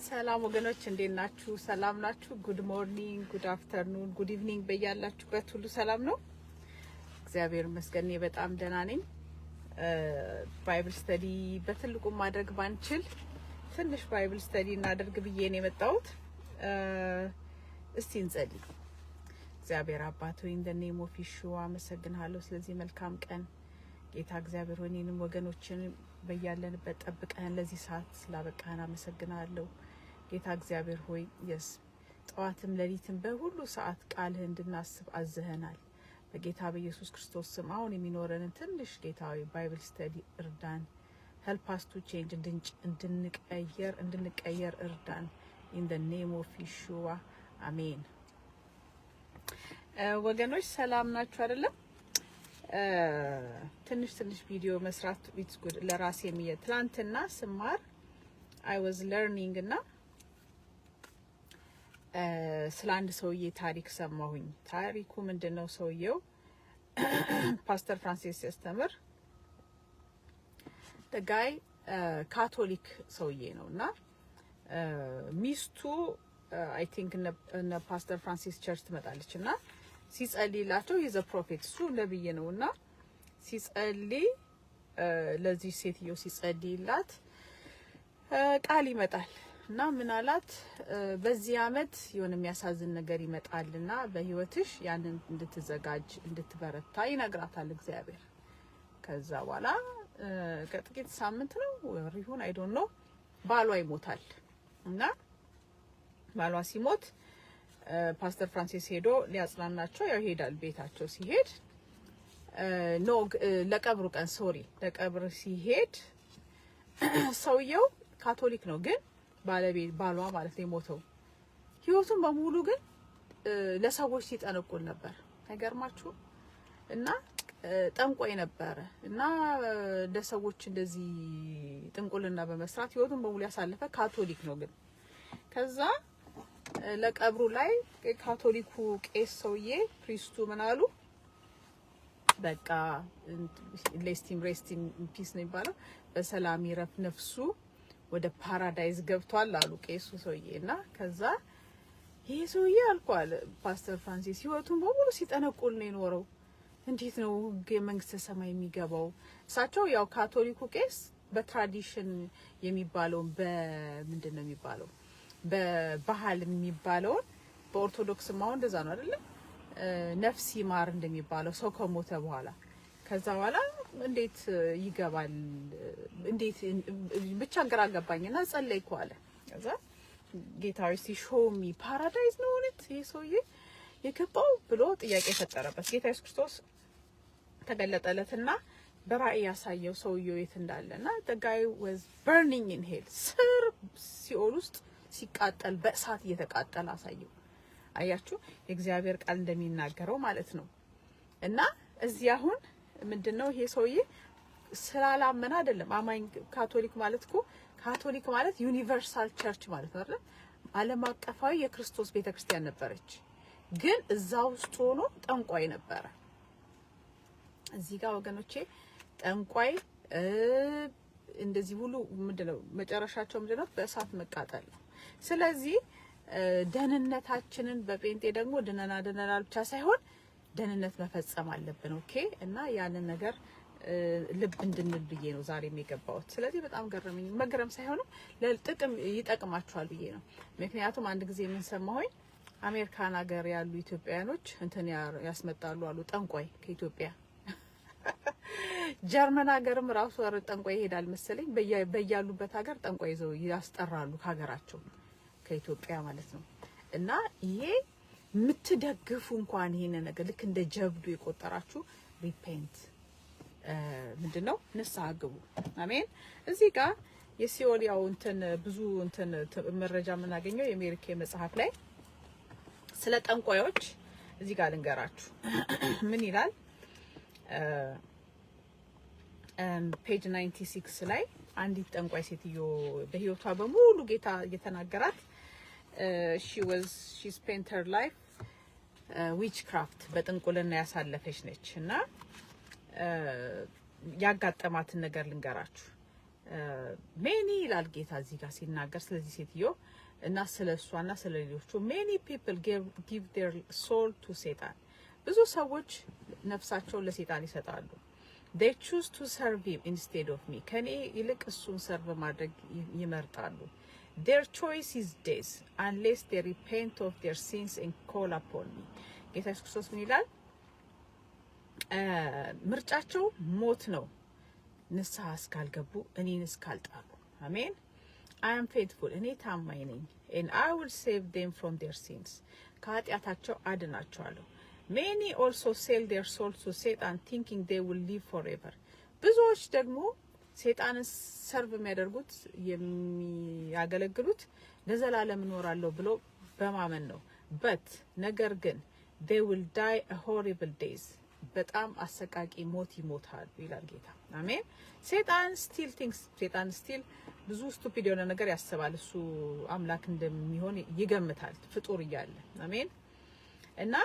ሰላም ወገኖች እንዴት ናችሁ? ሰላም ናችሁ? ጉድ ሞርኒንግ፣ ጉድ አፍተርኑን፣ ጉድ ኢቭኒንግ በያላችሁበት ሁሉ ሰላም ነው? እግዚአብሔር ይመስገን በጣም ደህና ነኝ። ባይብል ስተዲ በትልቁ ማድረግ ባንችል ትንሽ ባይብል ስተዲ እናደርግ ብዬ ነው የመጣሁት። እስቲ እንጸልይ። እግዚአብሔር አባት ሆይ እንደ ኔም ኦፍ ኢየሱስ አመሰግናለሁ ስለዚህ መልካም ቀን። ጌታ እግዚአብሔር ሆይ እኔንም ወገኖችን በያለንበት ጠብቀን ለዚህ ሰዓት ስላበቃን አመሰግናለሁ። ጌታ እግዚአብሔር ሆይ ጠዋትም ሌሊትም በሁሉ ሰዓት ቃልህ እንድናስብ አዘኸናል። በጌታ በኢየሱስ ክርስቶስ ስም አሁን የሚኖረንን ትንሽ ጌታዊ ባይብል ስተዲ እርዳን። help us to change እንድንቀየር እርዳን in the name of Yeshua አሜን። ወገኖች ሰላም ናችሁ አይደለም? ትንሽ ቪዲዮ መስራት it's good ለራሴ ትላንትና ስማር I was learning እና ስለ አንድ ሰውዬ ታሪክ ሰማሁኝ። ታሪኩ ምንድነው? ሰውዬው ፓስተር ፍራንሲስ ያስተምር the guy ካቶሊክ ሰውዬ ነውና ሚስቱ I think እነ ፓስተር ፍራንሲስ ቸርች ትመጣለችና ሲጸልይላቸው he's a prophet እሱ ነብይ ነውና ሲጸልይ ለዚህ ሴትዮ ሲጸልይላት ቃል ይመጣል እና ምን አላት? በዚህ አመት የሆነ የሚያሳዝን ነገር ይመጣልና በህይወትሽ ያንን እንድትዘጋጅ እንድትበረታ ይነግራታል እግዚአብሔር። ከዛ በኋላ ከጥቂት ሳምንት ነው ወሪሁን I don't know ባሏ ይሞታል እና ባሏ ሲሞት ፓስተር ፍራንሲስ ሄዶ ሊያጽናናቸው ያው ሄዳል። ቤታቸው ሲሄድ ለቀብሩ ቀን ለቀብር ሲሄድ ሰውየው ካቶሊክ ነው ግን ባሏ ማለት ነው የሞተው ህይወቱን በሙሉ ግን ለሰዎች ሲጠነቁል ነበር። አይገርማችሁ? እና ጠንቋይ ነበረ እና ለሰዎች እንደዚህ ጥንቁልና በመስራት ህይወቱን በሙሉ ያሳለፈ ካቶሊክ ነው ግን ከዛ ለቀብሩ ላይ ካቶሊኩ ቄስ ሰውዬ ፕሪስቱ ምን አሉ? በቃ ሬስቲንግ ፒስ ነው የሚባለው በሰላም ይረፍ ነፍሱ ወደ ፓራዳይዝ ገብቷል አሉ ቄሱ ሰውዬና ከዛ ይሄ ሰውዬ አልኳል ፓስተር ፍራንሲስ ህይወቱን በሙሉ ሲጠነቁል ነው የኖረው እንዴት ነው የመንግስተ ሰማይ የሚገባው? እሳቸው ያው ካቶሊኩ ቄስ በትራዲሽን የሚባለው በምንድነው የሚባለው በባህል የሚባለው በኦርቶዶክስ ማው እንደዛ ነው አይደል? ነፍስ ይማር እንደሚባለው ሰው ከሞተ በኋላ ከዛ በኋላ እንዴት ይገባል? እንዴት ብቻ ግራ ገባኝና ጸለይኩ አለ። ከዛ ጌታዬ ሲሾሚ ፓራዳይዝ ነው እንት ይሄ ሰውዬ የገባው ብሎ ጥያቄ ፈጠረበት። ጌታ ኢየሱስ ክርስቶስ ተገለጠለትና በራእይ ያሳየው ሰውዬው የት እንዳለና the guy was burning in hell ሲኦል ውስጥ ሲቃጠል በእሳት እየተቃጠለ አሳየው። አያችሁ የእግዚአብሔር ቃል እንደሚናገረው ማለት ነው። እና እዚህ አሁን ምንድነው ይሄ ሰውዬ ስላላመነ አይደለም አማኝ ካቶሊክ ማለት ዩኒቨርሳል ቸርች ማለት ነው አይደል? ዓለም አቀፋዊ የክርስቶስ ቤተክርስቲያን ነበረች። ግን እዛ ውስጥ ሆኖ ጠንቋይ ነበረ። እዚህ ጋር ወገኖቼ ጠንቋይ እንደዚህ ሁሉ ምንድነው መጨረሻቸው ምንድነው? በእሳት መቃጠል ነው። ስለዚህ ደህንነታችንን በጴንጤ ደግሞ ድነናል ብቻ ሳይሆን ደህንነት መፈጸም አለብን። ኦኬ እና ያንን ነገር ልብ እንድንል ብዬ ነው ዛሬ የሚገባውት። ስለዚህ በጣም ገረመኝ። መገረም ሳይሆን ለጥቅም ይጠቅማችኋል ብዬ ነው። ምክንያቱም አንድ ጊዜ ምን ሰማሁኝ? አሜሪካን ሀገር ያሉ ኢትዮጵያኖች እንትን ያስመጣሉ አሉ ጠንቋይ ከኢትዮጵያ። ጀርመን ሀገርም ራሱ ጠንቋይ ይሄዳል መሰለኝ። በያሉበት ሀገር ጠንቋይ ይዘው ያስጠራሉ ከሀገራቸው ከኢትዮጵያ ማለት ነው። እና ይሄ ምትደግፉ እንኳን ይሄን ነገር ልክ እንደ ጀብዱ የቆጠራችሁ ሪፔንት ምንድነው ንስሐ ግቡ። አሜን። እዚህ ጋር የሲኦል ያው ብዙ መረጃ የምናገኘው የአሜሪካ መጽሐፍ ላይ ስለ ጠንቋዮች እዚህ ጋር ልንገራችሁ። ምን ይላል? ፔጅ 96 ላይ አንዲት ጠንቋይ ሴትዮ በህይወቷ በሙሉ ጌታ እየተናገራት she spent her life witchcraft በጥንቁልና ያሳለፈች ነች እና ያጋጠማትን ነገር ልንገራችሁ። ሜኒ ይላል ጌታ እዚህ ጋር ሲናገር ስለዚህ ሴትዮ እና ስለሷና ስለሌሎቹ many people give their soul to Satan ብዙ ሰዎች ነፍሳቸውን ለሰይጣን ይሰጣሉ they choose to serve him instead of me ከኔ ይልቅ እሱን ሰርቭ ማድረግ ይመርጣሉ their choice is death unless they repent of their sins and call upon me ጌታ ኢየሱስ ክርስቶስ ምን ይላል ምርጫቸው ሞት ነው ንስሐ እስካልገቡ እኔን እስካልጣሉ አሜን I am faithful እኔ ታማኝ ነኝ and I will save them from their sins ከኃጢአታቸው አድናቸዋለሁ many also sell their souls to Satan thinking they will live forever ብዙዎች ደግሞ ሰይጣንን ሰርቭ የሚያደርጉት የሚያገለግሉት ለዘላለም እኖራለሁ ብሎ በማመን ነው but ነገር ግን they will die a horrible death በጣም አሰቃቂ ሞት ይሞታሉ ይላል ጌታ አሜን ሰይጣን ስቲል ብዙ ስቱፒድ የሆነ ነገር ያስባል እሱ አምላክ እንደሚሆን ይገምታል ፍጡር ይያለ አሜን እና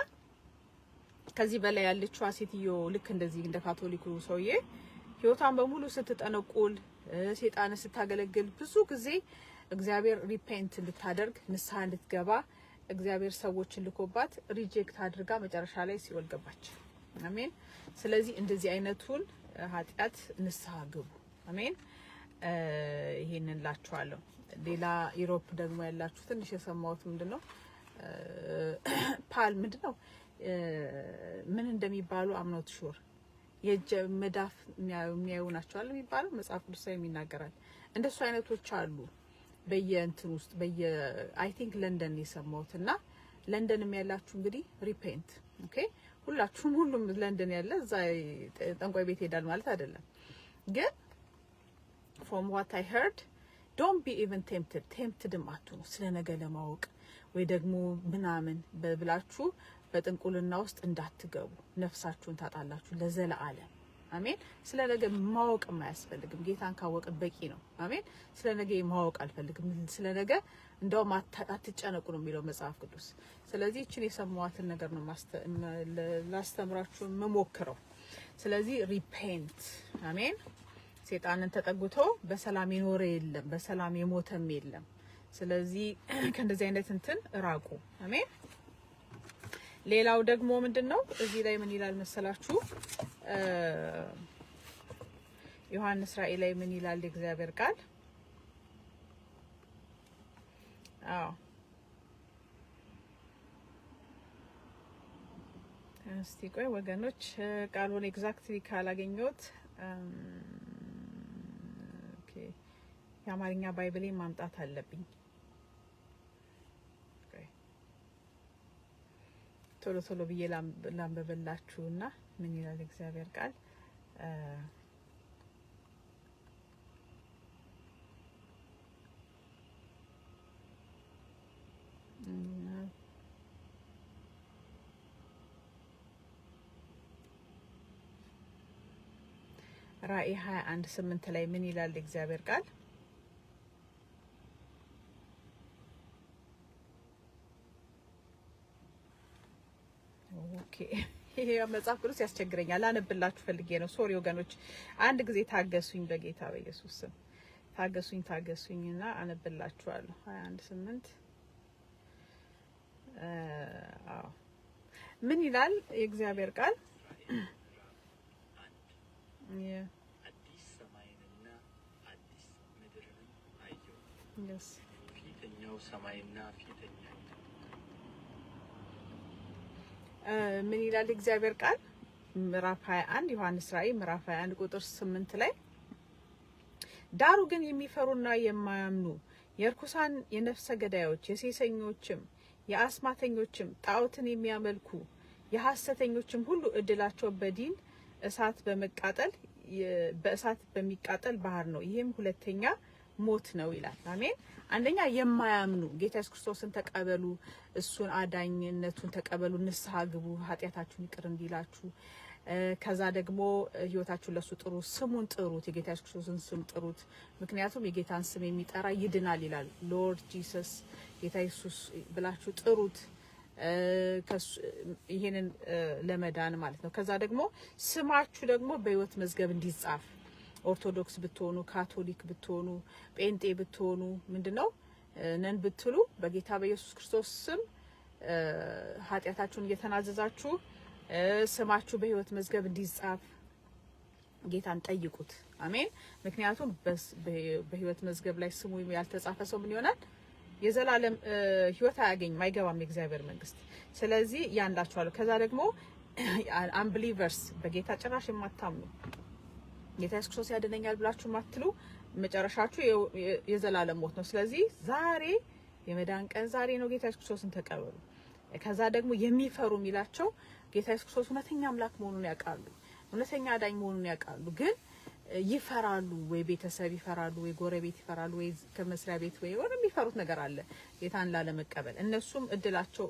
ከዚህ በላይ ያለችው ሴትዮ ልክ እንደዚህ እንደ ካቶሊኩ ሰውዬ ህይወቷን በሙሉ ስትጠነቁል ሰይጣን ስታገለግል ብዙ ጊዜ እግዚአብሔር ሪፔንት እንድታደርግ ንስሐ እንድትገባ እግዚአብሔር ሰዎችን ልኮባት ሪጀክት አድርጋ መጨረሻ ላይ ሲኦል ገባች አሜን ስለዚህ እንደዚህ አይነቱን ኃጢያት ንስሐ ግቡ አሜን ይሄንን ላችኋለሁ ሌላ ዩሮፕ ደግሞ ያላችሁ ትንሽ የሰማሁት ምንድነው ፓል ምንድነው ምን እንደሚባሉ አምኖት ሹር የመዳፍ የሚያዩ ናቸው አለ የሚባለው መጽሐፍ ቅዱስ ላይ ይናገራል እንደሱ አይነቶች አሉ በየእንትን ውስጥ አይ ቲንክ ለንደን የሰማሁትና ለንደንም ያላችሁ እንግዲህ ሪፔንት ኦኬ ሁሉም ለንደን ያለ እዛ ጠንቋይ ቤት ሄዳል ማለት አይደለም ግን from what I heard don't be even tempted አትሁኑ ስለነገ ለማወቅ ወይ ደግሞ ምናምን በብላችሁ በጥንቁልና ውስጥ እንዳትገቡ ነፍሳችሁን ታጣላችሁ ለዘላለም አሜን ስለነገ ማወቅ የማያስፈልግም ጌታን ካወቅን በቂ ነው አሜን ስለነገ ማወቅ አልፈልግም ስለነገ እንደውም አትጨነቁ ነው የሚለው መጽሐፍ ቅዱስ ስለዚህ እቺን የሰማዋትን ነገር ነው ላስተምራችሁ መሞክረው ስለዚህ ሪፔንት አሜን ሰይጣንን ተጠግቶ በሰላም ይኖር የለም በሰላም የሞተም የለም ስለዚህ ከእንደዚህ አይነት እንትን ራቁ አሜን ሌላው ደግሞ ምንድነው እዚህ ላይ ምን ይላል መሰላችሁ ዮሐንስ ራእይ ላይ ምን ይላል የእግዚአብሔር ቃል እስቲ ቆይ ወገኖች ቃሉን ኤግዛክትሊ ካላገኘሁት ኦኬ የአማርኛ ባይብሌን ማምጣት አለብኝ ቶሎ ብዬ ላንበበላችሁና ምን ይላል እግዚአብሔር ቃል ራእይ 21:8 ላይ ምን ይላል እግዚአብሔር ቃል ኦኬ ይሄ መጽሐፍ ቅዱስ ያስቸግረኛል አነብላችሁ ፈልጌ ነው ሶሪ ወገኖች አንድ ጊዜ ታገሱኝ በጌታ በኢየሱስ ስም ታገሱኝና አነብላችኋለሁ 21:8 ምን ይላል የእግዚአብሔር ቃል አዲስ ሰማይንና አዲስ ምድርን አየሁ ፊተኛው ሰማይና ፊተኛው ምን ይላል እግዚአብሔር ቃል ምዕራፍ 21 ዮሐንስ ራእይ ምዕራፍ 21 ቁጥር 8 ላይ ዳሩ ግን የሚፈሩና የማያምኑ የርኩሳን የነፍሰ ገዳዮች የሴሰኞችም የአስማተኞችም ጣዖትን የሚያመልኩ የሐሰተኞችም ሁሉ እድላቸው በዲን እሳት በእሳት በሚቃጠል ባህር ነው ይሄም ሁለተኛ ሞት ነው ይላል አሜን አንደኛ የማያምኑ ጌታ ኢየሱስ ክርስቶስን ተቀበሉ እሱን አዳኝነቱን ተቀበሉ ንስሐ ግቡ ኃጢያታችሁን ይቅር እንዲላችሁ ከዛ ደግሞ ህይወታችሁን ለሱ ጥሩ ስሙን ጥሩት የጌታ ኢየሱስ ክርስቶስን ስም ጥሩት ምክንያቱም የጌታን ስም የሚጠራ ይድናል ይላል ሎርድ ጂሰስ ጌታ ኢየሱስ ብላችሁ ጥሩት ይሄንን ለመዳን ማለት ነው ከዛ ደግሞ ስማችሁ ደግሞ በህይወት መዝገብ እንዲጻፍ ኦርቶዶክስ ብትሆኑ፣ ካቶሊክ ብትሆኑ፣ ጴንጤ ብትሆኑ ምንድነው ነን ብትሉ በጌታ በኢየሱስ ክርስቶስ ስም ኃጢያታችሁን እየተናዘዛችሁ ስማችሁ በሕይወት መዝገብ እንዲጻፍ ጌታን ጠይቁት። አሜን። ምክንያቱም በሕይወት መዝገብ ላይ ስሙ ያልተጻፈ ሰው ምን ይሆናል? የዘላለም ሕይወት አያገኝም፣ አይገባም የእግዚአብሔር መንግስት። ስለዚህ ያንዳችኋለሁ። ከዛ ደግሞ አንብሊቨርስ በጌታ ጭራሽ የማታምኑ ጌታ ኢየሱስ ክርስቶስ ያድነኛል ብላችሁ ማትሉ መጨረሻችሁ የዘላለም ሞት ነው። ስለዚህ ዛሬ የመዳን ቀን ዛሬ ነው። ጌታ ኢየሱስ ክርስቶስን ተቀበሉ። ከዛ ደግሞ የሚፈሩ የሚላቸው ጌታ ኢየሱስ ክርስቶስ እውነተኛ አምላክ መሆኑን ያውቃሉ፣ እውነተኛ አዳኝ መሆኑን ያውቃሉ። ግን ይፈራሉ። ወይ ቤተሰብ ይፈራሉ፣ ወይ ጎረቤት ይፈራሉ፣ ወይ ከመስሪያ ቤት ወይ ወደ የሚፈሩት ነገር አለ ጌታን ላለመቀበል። እነሱም እድላቸው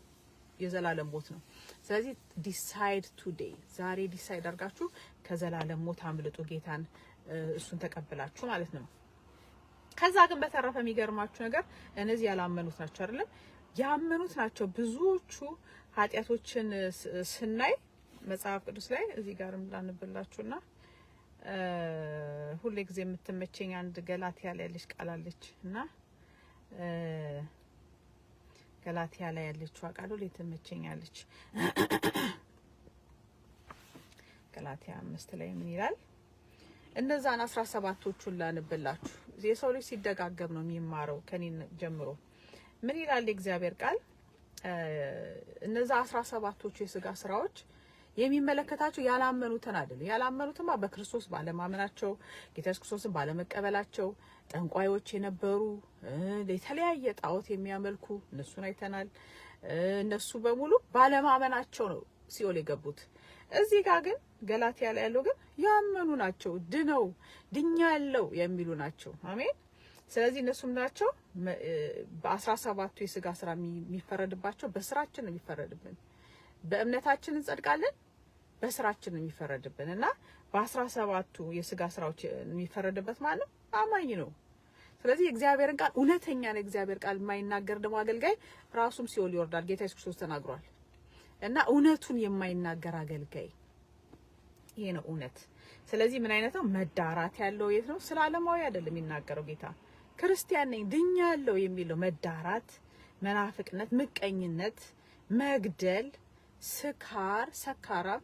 የዘላለም ሞት ነው። ስለዚህ ዲሳይድ ቱዴይ ዛሬ ዲሳይድ አድርጋችሁ ከዘላለም ሞት አምልጡ፣ ጌታን እሱን ተቀበላችሁ ማለት ነው። ከዛ ግን በተረፈ የሚገርማችሁ ነገር እነዚህ ያላመኑት ናቸው አይደለም፣ ያመኑት ናቸው ብዙዎቹ ኃጢያቶችን ስናይ መጽሐፍ ቅዱስ ላይ እዚህ ጋር ላንብላችሁና ሁሌ ጊዜ የምትመቸኝ አንድ ገላትያ ላይ ያለች ቃል አለች እና ገላትያ ላይ ያለችው ቃል ሁሌ ትመቸኛለች። ገላትያ 5 ላይ ምን ይላል? እነዛን 17ቶቹን ላንብላችሁ። የሰው ልጅ ሲደጋገም ነው የሚማረው ከኔ ጀምሮ። ምን ይላል የእግዚአብሔር ቃል? እነዛ 17ቶቹ የሥጋ ስራዎች የሚመለከታቸው ያላመኑትን አይደለም። ያላመኑትማ በክርስቶስ ባለማመናቸው፣ ጌታ ኢየሱስ ክርስቶስን ባለመቀበላቸው፣ ጠንቋዮች የነበሩ የተለያየ ጣዖት የሚያመልኩ እነሱን አይተናል። እነሱ በሙሉ ባለማመናቸው ነው ሲኦል የገቡት። እዚህ ጋር ግን ገላትያ ላይ ያለው ግን ያመኑ ናቸው፣ ድነው ድኛለው የሚሉ ናቸው። አሜን። ስለዚህ እነሱም ናቸው በ17ቱ የሥጋ ስራ የሚፈረድባቸው። በስራችን ነው የሚፈረድብን። በእምነታችን እንጸድቃለን፣ በስራችን ነው የሚፈረድብን እና በ17ቱ የሥጋ ስራዎች የሚፈረድበት ማለት አማኝ ነው። ስለዚህ የእግዚአብሔርን ቃል እውነተኛ ነው የእግዚአብሔር ቃል የማይናገር ደግሞ አገልጋይ ራሱም ሲኦል ይወርዳል። ጌታ ኢየሱስ ክርስቶስ ተናግሯል። እና እውነቱን የማይናገር አገልጋይ ይሄ ነው እውነት። ስለዚህ ምን አይነት ነው መዳራት ያለው? የት ነው? ስለ ዓለማዊ አይደለም የሚናገረው ጌታ። ክርስቲያን ነኝ ድኛለሁ የሚለው መዳራት፣ መናፍቅነት፣ ምቀኝነት፣ መግደል፣ ስካር፣ ሰካራም፣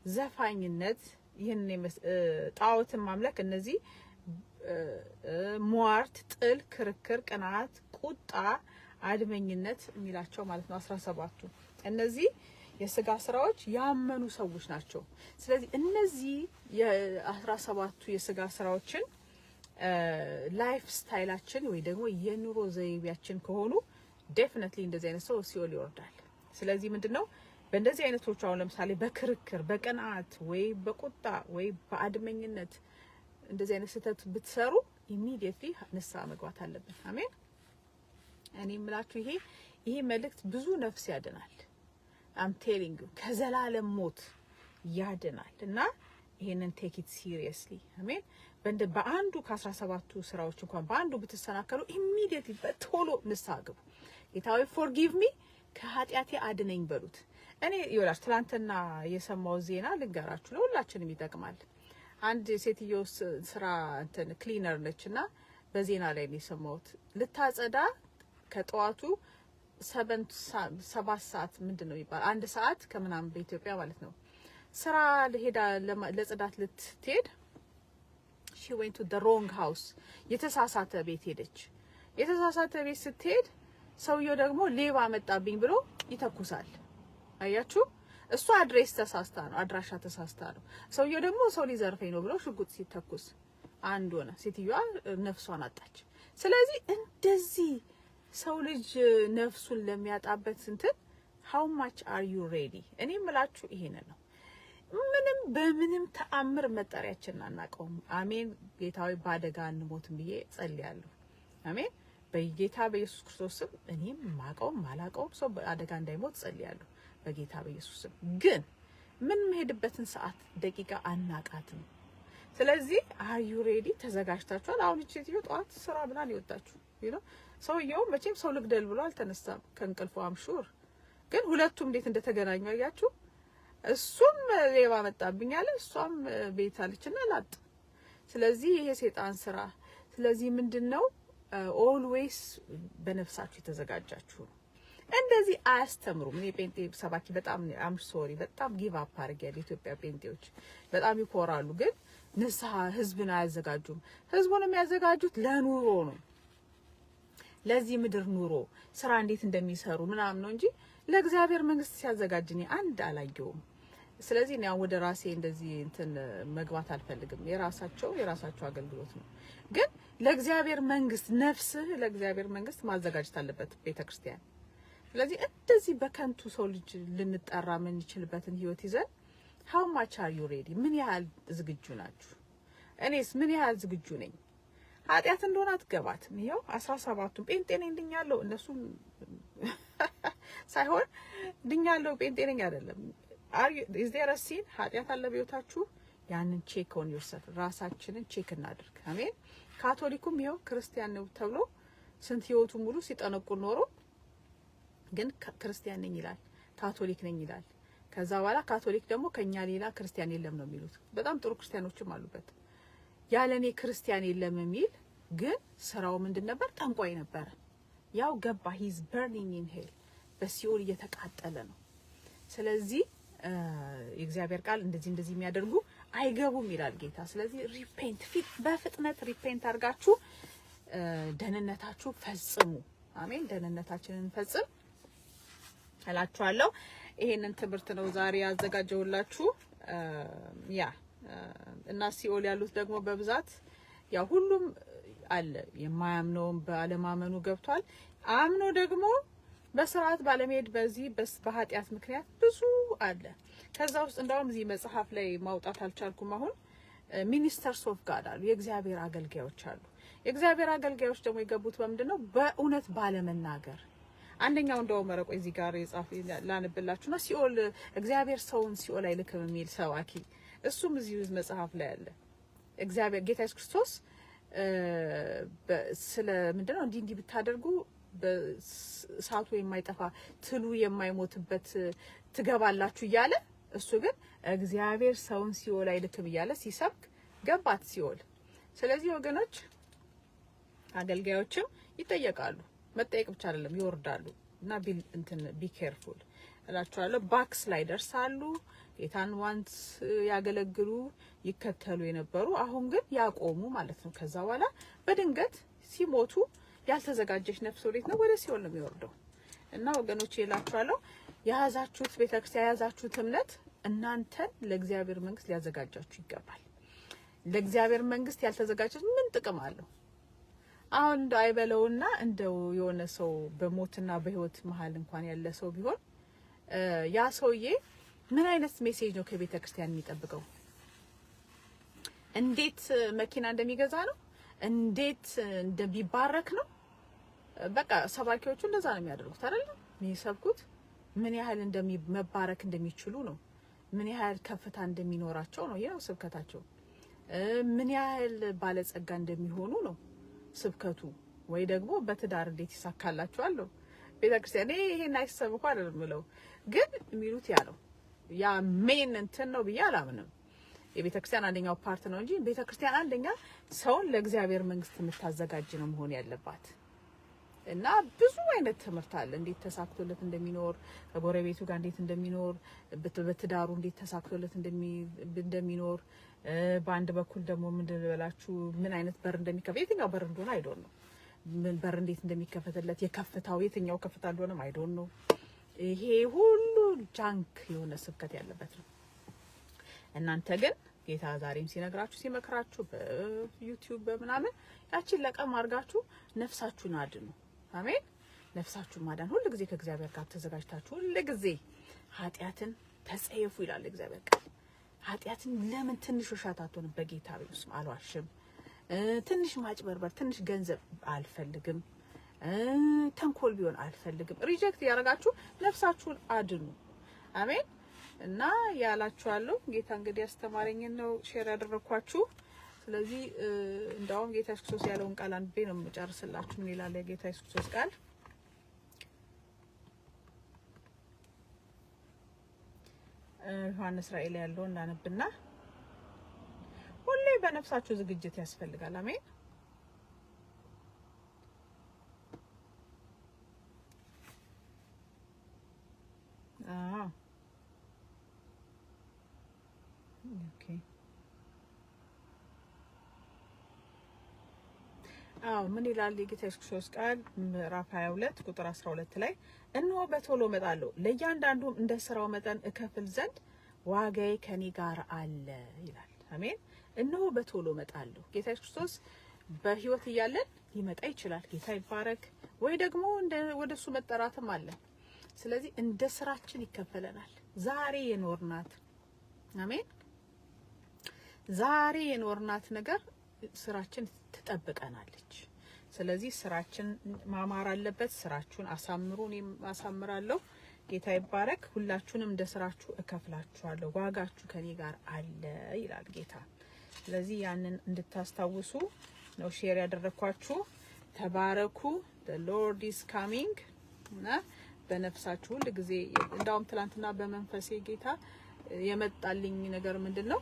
ዘፋኝነት፣ ይህን ጣዖትን ማምለክ፣ እነዚህ ሟርት፣ ጥል፣ ክርክር፣ ቅናት፣ ቁጣ፣ አድመኝነት የሚላቸው ማለት ነው 17ቱ እነዚህ የሥጋ ስራዎች ያመኑ ሰዎች ናቸው። ስለዚህ እነዚህ የ17ቱ የሥጋ ስራዎችን ላይፍ ስታይላችን ወይ ደግሞ የኑሮ ዘይቤያችን ከሆኑ ዴፊኒትሊ እንደዚህ አይነት ሰው ሲኦል ይወርዳል። ስለዚህ ምንድነው በእንደዚህ አይነቶቹ አሁን ለምሳሌ በክርክር፣ በቅንዓት ወይ በቁጣ ወይ በአድመኝነት እንደዚህ አይነት ስህተት ብትሰሩ ኢሚዲየትሊ ንስሐ መግባት አለብን። አሜን። እኔ የምላችሁ ይሄ መልእክት ብዙ ነፍስ ያድናል። አም ቴሊንግ ዩ ከዘላለም ሞት ያድናል እና ይሄንን ቴክ ኢት ሲሪየስሊ። አሜን። በአንዱ ከ17ቱ ስራዎች እንኳን በአንዱ ብትሰናከሉ ኢሚዲየትሊ በቶሎ ንስሐ ግቡ። ጌታዬ ፎርጊቭ ሚ ከኃጢአቴ አድነኝ በሉት። እኔ ይወላሽ ትላንትና የሰማው ዜና ልንገራችሁ፣ ለሁላችንም ይጠቅማል። አንድ ሴትዮ ስራ እንትን ክሊነር ነችና በዜና ላይ ነው የሰማሁት። ልታጸዳ ከጠዋቱ 7 ሰዓት ምንድነው ይባል 1 ሰዓት ከምናምን በኢትዮጵያ ማለት ነው ስራ ለሄዳ ለጽዳት ልትሄድ she went to the wrong house የተሳሳተ ቤት ሄደች። የተሳሳተ ቤት ስትሄድ ሰውየው ደግሞ ሌባ መጣብኝ ብሎ ይተኩሳል። አያችሁ፣ እሷ አድሬስ ተሳስታ ነው፣ አድራሻ ተሳስታ ነው። ሰውየው ደግሞ ሰው ሊዘርፈኝ ነው ብሎ ሽጉጥ ሲተኩስ አንድ ሆነ። ሴትዮዋ ነፍሷን አጣች። ስለዚህ እንደዚህ ሰው ልጅ ነፍሱን ለሚያጣበት እንትን how much are you ready? እኔ የምላችሁ ይሄን ነው። ምንም በምንም ተአምር መጠሪያችንን አናውቀውም። አሜን። ጌታዊ ባደጋ እንሞትም ብዬ ጸልያለሁ። አሜን። በጌታ በኢየሱስ ክርስቶስ ስም እኔም ማቀውም ማላቀውም ሰው በአደጋ እንዳይሞት ጸልያለሁ በጌታ በኢየሱስ ስም። ግን ምን መሄድበትን ሰዓት ደቂቃ አናቃትም። ስለዚህ are you ready? ተዘጋጅታችኋል? አሁን እቺ ሴትዮ ጧት ስራ ብላ ነው የወጣችሁ። ሰውየው መቼም ሰው ልግደል ብሎ አልተነሳም ከእንቅልፉ አምሹር። ግን ሁለቱም እንዴት እንደተገናኙ አያችሁ። እሱም ሌባ መጣብኝ አለ፣ እሷም ቤት አለችና ላጥ። ስለዚህ ይሄ ሰይጣን ስራ። ስለዚህ ምንድነው ኦልዌይስ በነፍሳችሁ የተዘጋጃችሁ ነው። እንደዚህ አያስተምሩም። እኔ ጴንጤ ሰባኪ በጣም አም ሶሪ በጣም ጊቭ አፕ አድርጌያለሁ። ኢትዮጵያ ጴንጤዎች በጣም ይኮራሉ፣ ግን ንስሐ ህዝብን አያዘጋጁም። ህዝቡን የሚያዘጋጁት ለኑሮ ነው፣ ለዚህ ምድር ኑሮ ስራ እንዴት እንደሚሰሩ ምናምን ነው እንጂ ለእግዚአብሔር መንግስት ሲያዘጋጅኝ አንድ አላየውም። ስለዚህ እኔ ወደ ራሴ እንደዚህ እንትን መግባት አልፈልግም። የራሳቸው አገልግሎት ነው፣ ግን ለእግዚአብሔር መንግስት ነፍስህ ለእግዚአብሔር መንግስት ማዘጋጀት አለበት ቤተክርስቲያን። ስለዚህ እንደዚህ በከንቱ ሰው ልጅ ልንጠራ ምን ይችልበትን ህይወት ይዘን how much are you ready? ምን ያህል ዝግጁ ናችሁ? እኔስ ምን ያህል ዝግጁ ነኝ? ኃጢአት እንደሆነ አትገባትም። ይሄው 17ቱም ጴንጤ ነኝ ድኛለሁ፣ እነሱም ሳይሆን ድኛለሁ ጴንጤ ነኝ አይደለም። is there a sin? ኃጢአት አለ በህይወታችሁ? ያንን ቼክ on yourself፣ ራሳችንን ቼክ እናድርግ። አሜን። ካቶሊኩም ይሄው ክርስቲያን ነው ተብሎ ስንት ህይወቱ ሙሉ ሲጠነቁል ኖሮ ግን ክርስቲያን ነኝ ይላል፣ ካቶሊክ ነኝ ይላል። ከዛ በኋላ ካቶሊክ ደግሞ ከኛ ሌላ ክርስቲያን የለም ነው የሚሉት። በጣም ጥሩ ክርስቲያኖችም አሉበት። ያለኔ ክርስቲያን የለም የሚል ግን ስራው ምንድን ነበር? ጠንቋይ ነበረ። ያው ገባ he's burning in hell፣ በሲኦል እየተቃጠለ ነው። ስለዚህ የእግዚአብሔር ቃል እንደዚህ የሚያደርጉ አይገቡም ይላል ጌታ። ስለዚህ ሪፔንት በፍጥነት ሪፔንት አድርጋችሁ ደህንነታችሁ ፈጽሙ። አሜን። ደህንነታችንን ፈጽም እላችኋለሁ። ይሄንን ትምህርት ነው ዛሬ ያዘጋጀውላችሁ። እና ሲኦል ያሉት ደግሞ በብዛት ያው ሁሉም አለ። የማያምነውም ባለማመኑ ገብቷል። አምኖ ደግሞ በስርዓት ባለመሄድ በዚህ በኃጢአት ምክንያት ብዙ አለ። ከዛ ውስጥ እንደውም እዚህ መጽሐፍ ላይ ማውጣት አልቻልኩም። አሁን ሚኒስተርስ ኦፍ ጋድ አሉ፣ የእግዚአብሔር አገልጋዮች አሉ። የእግዚአብሔር አገልጋዮች ደግሞ የገቡት በምንድነው? በእውነት ባለመናገር። አንደኛው እንደውም መረቆ እዚህ ጋር የጻፈ ላንብላችሁና ሲኦል እግዚአብሔር ሰውን ሲኦል አይልክም የሚል ሰባኪ፣ እሱም እዚህ መጽሐፍ ላይ አለ። እግዚአብሔር ጌታ ኢየሱስ ክርስቶስ ስለ ምንድነው እንዲህ ብታደርጉ በእሳቱ የማይጠፋ ትሉ የማይሞትበት ትገባላችሁ እያለ፣ እሱ ግን እግዚአብሔር ሰውን ሲኦል አይልክም እያለ ሲሰብክ ገባት ሲኦል። ስለዚህ ወገኖች አገልጋዮችም ይጠየቃሉ። መጠየቅ ብቻ አይደለም ይወርዳሉ። እና ቢ ኬርፉል እላችኋለሁ። ባክስ ላይ ደርሳሉ። ጌታን ዋንስ ያገለግሉ ይከተሉ የነበሩ አሁን ግን ያቆሙ ማለት ነው። ከዛ በኋላ በድንገት ሲሞቱ ያልተዘጋጀች ነፍስ ወዴት ነው? ወደ ሲኦል ነው የሚወርደው። እና ወገኖች እላችኋለሁ የያዛችሁት ቤተክርስቲያን የያዛችሁት እምነት እናንተን ለእግዚአብሔር መንግስት ሊያዘጋጃችሁ ይገባል። ለእግዚአብሔር መንግስት ያልተዘጋጀች ምን ጥቅም አለው? አሁን እንደው አይበለውና እንደው የሆነ ሰው በሞትና በህይወት መሀል እንኳን ያለ ሰው ቢሆን ያ ሰውዬ ምን አይነት ሜሴጅ ነው ከቤተ ክርስቲያን የሚጠብቀው? እንዴት መኪና እንደሚገዛ ነው? እንዴት እንደሚባረክ ነው? በቃ ሰባኪዎቹ እንደዛ ነው የሚያደርጉት አይደል? የሚሰብኩት ምን ያህል መባረክ እንደሚችሉ ነው። ምን ያህል ከፍታ እንደሚኖራቸው ነው ያው ስብከታቸው። ምን ያህል ባለጸጋ እንደሚሆኑ ነው ስብከቱ። ወይ ደግሞ በትዳር እንዴት ይሳካላቸዋል ነው ቤተክርስቲያን። ይሄን አይሰብኩ አይደለም ብለው ግን የሚሉት ያ ነው። ያ ሜን እንትን ነው ብዬ አላምንም። የቤተክርስቲያን አንደኛው ፓርት ነው እንጂ ቤተክርስቲያን አንደኛ ሰውን ለእግዚአብሔር መንግስት የምታዘጋጅ ነው መሆን ያለባት። እና ብዙ አይነት ትምህርት አለ። እንዴት ተሳክቶለት እንደሚኖር፣ ከጎረቤቱ ጋር እንዴት እንደሚኖር፣ በትዳሩ እንዴት ተሳክቶለት እንደሚኖር፣ በአንድ በኩል ደግሞ ምንድን ልበላችሁ ምን አይነት በር እንደሚከፈት የትኛው በር እንደሆነ አይዶን ነው። ምን በር እንዴት እንደሚከፈትለት የከፍታው የትኛው ከፍታ እንደሆነ አይዶን ነው። ይሄ ሁሉ ጃንክ የሆነ ስብከት ያለበት ነው። እናንተ ግን ጌታ ዛሬም ሲነግራችሁ ሲመክራችሁ በዩቲዩብ በምናምን ያችን ለቀም አድርጋችሁ ነፍሳችሁን አድኑ። አሜን። ነፍሳችሁን ማዳን ሁሉ ጊዜ ከእግዚአብሔር ጋር ተዘጋጅታችሁ ሁሉ ጊዜ ኃጢአትን ተጸየፉ ይላል እግዚአብሔር ቃል። ኃጢአትን ለምን ትንሽ ውሸት አትሆንም? በጌታ ኢየሱስ አልዋሽም፣ ትንሽ ማጭበርበር፣ ትንሽ ገንዘብ አልፈልግም፣ ተንኮል ቢሆን አልፈልግም። ሪጀክት ያደረጋችሁ ነፍሳችሁን አድኑ። አሜን። እና ያላችኋለሁ ጌታ እንግዲህ ያስተማረኝን ነው ሼር ያደረኳችሁ። ስለዚህ እንደውም ጌታ ኢየሱስ ክርስቶስ ያለውን ቃል አንብቤ ነው የምጨርስላችሁ። ምን ይላል የጌታ ኢየሱስ ክርስቶስ ቃል? ዮሐንስ ራእይ ላይ ያለው እናነብና ሁሌ በነፍሳችሁ ዝግጅት ያስፈልጋል። አሜን። ኦኬ ምን ይላል የጌታ ኢየሱስ ክርስቶስ ቃል ምዕራፍ 22 ቁጥር 12 ላይ እነሆ በቶሎ እመጣለሁ ለእያንዳንዱም እንደ ስራው መጠን እከፍል ዘንድ ዋጋዬ ከኔ ጋር አለ ይላል። አሜን። እነሆ በቶሎ እመጣለሁ። ጌታ ኢየሱስ ክርስቶስ በህይወት እያለን ሊመጣ ይችላል። ጌታ ይባረክ። ወይ ደግሞ ወደሱ መጠራትም አለ። ስለዚህ እንደ ስራችን ይከፈለናል። ዛሬ የኖርናት አሜን፣ ዛሬ የኖርናት ነገር ስራችን ትጠብቀናለች። ስለዚህ ስራችን ማማር አለበት። ስራችሁን አሳምሩ፣ እኔም አሳምራለሁ። ጌታ ይባረክ። ሁላችሁንም እንደ ስራችሁ እከፍላችኋለሁ፣ ዋጋችሁ ከኔ ጋር አለ ይላል ጌታ። ስለዚህ ያንን እንድታስታውሱ ነው ሼር ያደረኳችሁ። ተባረኩ። the lord is coming እና በነፍሳችሁ ሁሉ ጊዜ እንዳውም ትላንትና በመንፈሴ ጌታ የመጣልኝ ነገር ምንድነው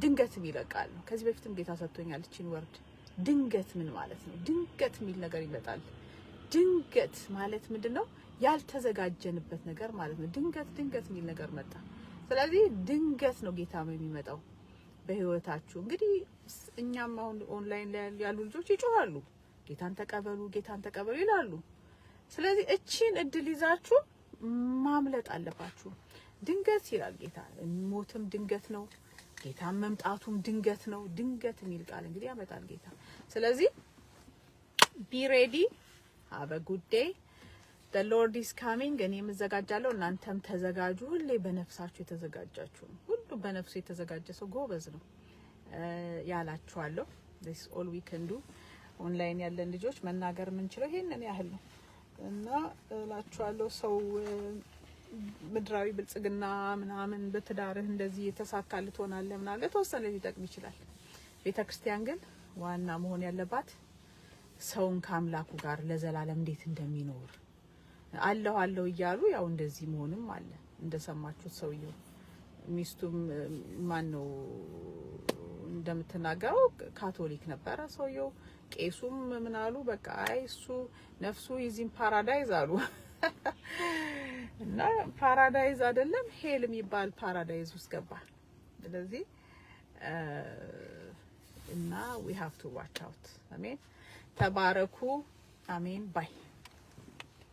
ድንገት ይለቃል። ከዚህ በፊትም ጌታ ሰጥቶኛል እቺን ወርድ። ድንገት ምን ማለት ነው? ድንገት የሚል ነገር ይመጣል። ድንገት ማለት ምንድነው? ያልተዘጋጀንበት ነገር ማለት ነው። ድንገት የሚል ነገር መጣ። ስለዚህ ድንገት ነው ጌታ የሚመጣው በህይወታችሁ። እንግዲህ እኛም አሁን ኦንላይን ላይ ያሉ ልጆች ይጮሃሉ፣ ጌታን ተቀበሉ ይላሉ። ስለዚህ እቺን እድል ይዛችሁ ማምለጥ አለባችሁ። ድንገት ይላል ጌታ። ሞትም ድንገት ነው፣ ጌታ መምጣቱም ድንገት ነው። ድንገት የሚል ቃል እንግዲህ ያመጣል ጌታ። ስለዚህ be ready, have a good day, the lord is coming። እኔም እዘጋጃለሁ፣ እናንተም ተዘጋጁ። ሁሌ በነፍሳችሁ የተዘጋጃችሁ፣ ሁሉ በነፍሱ የተዘጋጀ ሰው ጎበዝ ነው ያላችኋለሁ። this all we can do። ኦንላይን ያለን ልጆች መናገር የምንችለው ይሄንን ያህል ነው እና እላችኋለሁ ሰው ምድራዊ ብልጽግና ምናምን በትዳርህ እንደዚህ የተሳካልት ሆናለህ ምናምን ተወሰነ ሊጠቅም ይችላል። ቤተክርስቲያን ግን ዋና መሆን ያለባት ሰውን ከአምላኩ ጋር ለዘላለም እንዴት እንደሚኖር አለው እያሉ ያው እንደዚህ መሆንም አለ። እንደሰማችሁት ሰውየው ሚስቱም ማን ነው እንደምትናገረው ካቶሊክ ነበረ ሰውየው። ቄሱም ምን አሉ? በቃ አይ እሱ ነፍሱ ይዚን ፓራዳይዝ አሉ። እና ፓራዳይዝ አይደለም ሄል የሚባል ፓራዳይዝ ውስጥ ገባ። ስለዚህ እና we have to watch out። አሜን። ተባረኩ። አሜን ባይ